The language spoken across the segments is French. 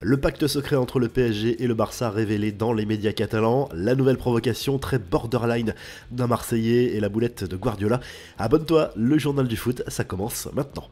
Le pacte secret entre le PSG et le Barça révélé dans les médias catalans, la nouvelle provocation très borderline d'un Marseillais et la boulette de Guardiola. Abonne-toi, le journal du foot, ça commence maintenant.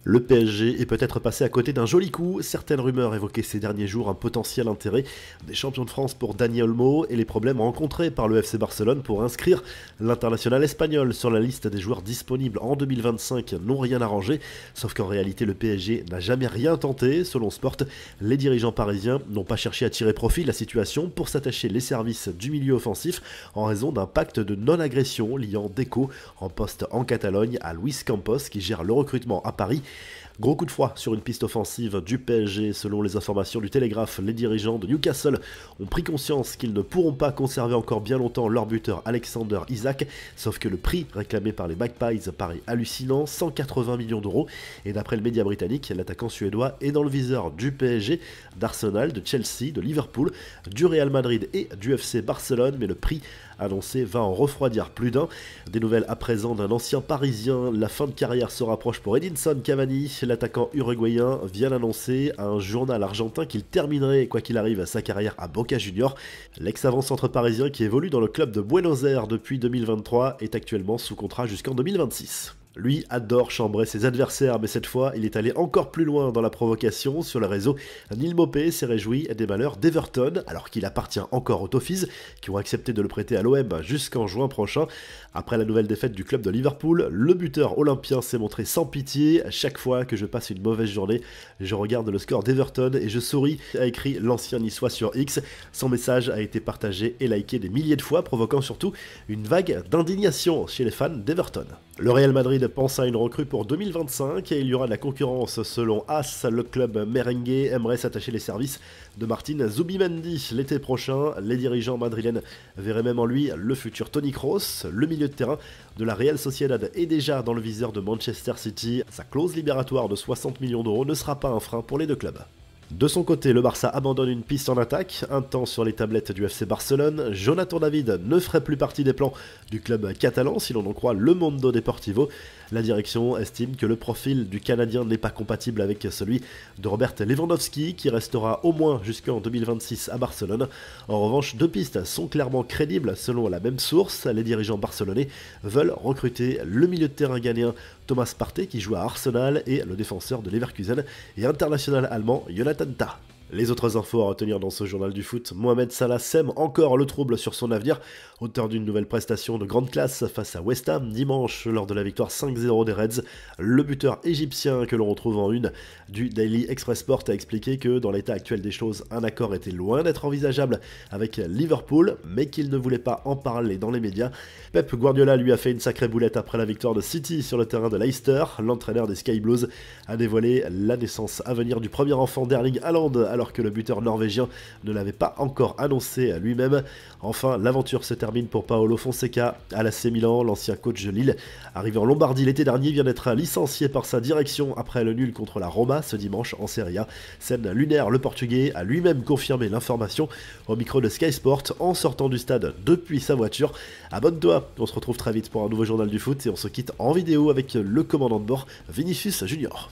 Le PSG est peut-être passé à côté d'un joli coup. Certaines rumeurs évoquaient ces derniers jours un potentiel intérêt des champions de France pour Dani Olmo et les problèmes rencontrés par le FC Barcelone pour inscrire l'international espagnol sur la liste des joueurs disponibles en 2025 n'ont rien arrangé. Sauf qu'en réalité, le PSG n'a jamais rien tenté. Selon Sport, les dirigeants parisiens n'ont pas cherché à tirer profit de la situation pour s'attacher les services du milieu offensif en raison d'un pacte de non-agression liant Deco en poste en Catalogne à Luis Campos qui gère le recrutement à Paris. Gros coup de froid sur une piste offensive du PSG. Selon les informations du Télégraphe, les dirigeants de Newcastle ont pris conscience qu'ils ne pourront pas conserver encore bien longtemps leur buteur Alexander Isak, sauf que le prix réclamé par les Magpies paraît hallucinant, 180 millions d'euros, et d'après le média britannique, l'attaquant suédois est dans le viseur du PSG, d'Arsenal, de Chelsea, de Liverpool, du Real Madrid et du FC Barcelone, mais le prix annoncé va en refroidir plus d'un. Des nouvelles à présent d'un ancien parisien, la fin de carrière se rapproche pour Edinson Cavani. L'attaquant uruguayen vient d'annoncer à un journal argentin qu'il terminerait, quoi qu'il arrive, sa carrière à Boca Juniors. L'ex-avant-centre parisien qui évolue dans le club de Buenos Aires depuis 2023 est actuellement sous contrat jusqu'en 2026. Lui adore chambrer ses adversaires, mais cette fois, il est allé encore plus loin dans la provocation. Sur le réseau, Neil Maupay s'est réjoui des malheurs d'Everton, alors qu'il appartient encore aux Toffees, qui ont accepté de le prêter à l'OM jusqu'en juin prochain. Après la nouvelle défaite du club de Liverpool, le buteur olympien s'est montré sans pitié. Chaque fois que je passe une mauvaise journée, je regarde le score d'Everton et je souris, a écrit l'ancien niçois sur X. Son message a été partagé et liké des milliers de fois, provoquant surtout une vague d'indignation chez les fans d'Everton. Le Real Madrid pense à une recrue pour 2025 et il y aura de la concurrence selon AS. Le club merengue aimerait s'attacher les services de Martin Zubimendi l'été prochain. Les dirigeants madrilènes verraient même en lui le futur Toni Kroos. Le milieu de terrain de la Real Sociedad est déjà dans le viseur de Manchester City. Sa clause libératoire de 60 millions d'euros ne sera pas un frein pour les deux clubs. De son côté, le Barça abandonne une piste en attaque, un temps sur les tablettes du FC Barcelone. Jonathan David ne ferait plus partie des plans du club catalan, si l'on en croit Le Mundo Deportivo. La direction estime que le profil du Canadien n'est pas compatible avec celui de Robert Lewandowski, qui restera au moins jusqu'en 2026 à Barcelone. En revanche, deux pistes sont clairement crédibles selon la même source. Les dirigeants barcelonais veulent recruter le milieu de terrain ghanéen Thomas Partey, qui joue à Arsenal, et le défenseur de Leverkusen et international allemand Jonathan Tah. Les autres infos à retenir dans ce journal du foot: Mohamed Salah sème encore le trouble sur son avenir, auteur d'une nouvelle prestation de grande classe face à West Ham dimanche lors de la victoire 5-0 des Reds. Le buteur égyptien que l'on retrouve en une du Daily Express Sport a expliqué que dans l'état actuel des choses, un accord était loin d'être envisageable avec Liverpool, mais qu'il ne voulait pas en parler dans les médias. Pep Guardiola lui a fait une sacrée boulette après la victoire de City sur le terrain de Leicester. L'entraîneur des Sky Blues a dévoilé la naissance à venir du premier enfant d'Erling Haaland, alors que le buteur norvégien ne l'avait pas encore annoncé à lui-même. Enfin, l'aventure se termine pour Paolo Fonseca à l'AC Milan. L'ancien coach de Lille, arrivé en Lombardie l'été dernier, vient d'être licencié par sa direction après le nul contre la Roma ce dimanche en Serie A. Scène lunaire, le Portugais a lui-même confirmé l'information au micro de Sky Sport en sortant du stade depuis sa voiture. Abonne-toi, on se retrouve très vite pour un nouveau journal du foot et on se quitte en vidéo avec le commandant de bord Vinicius Junior.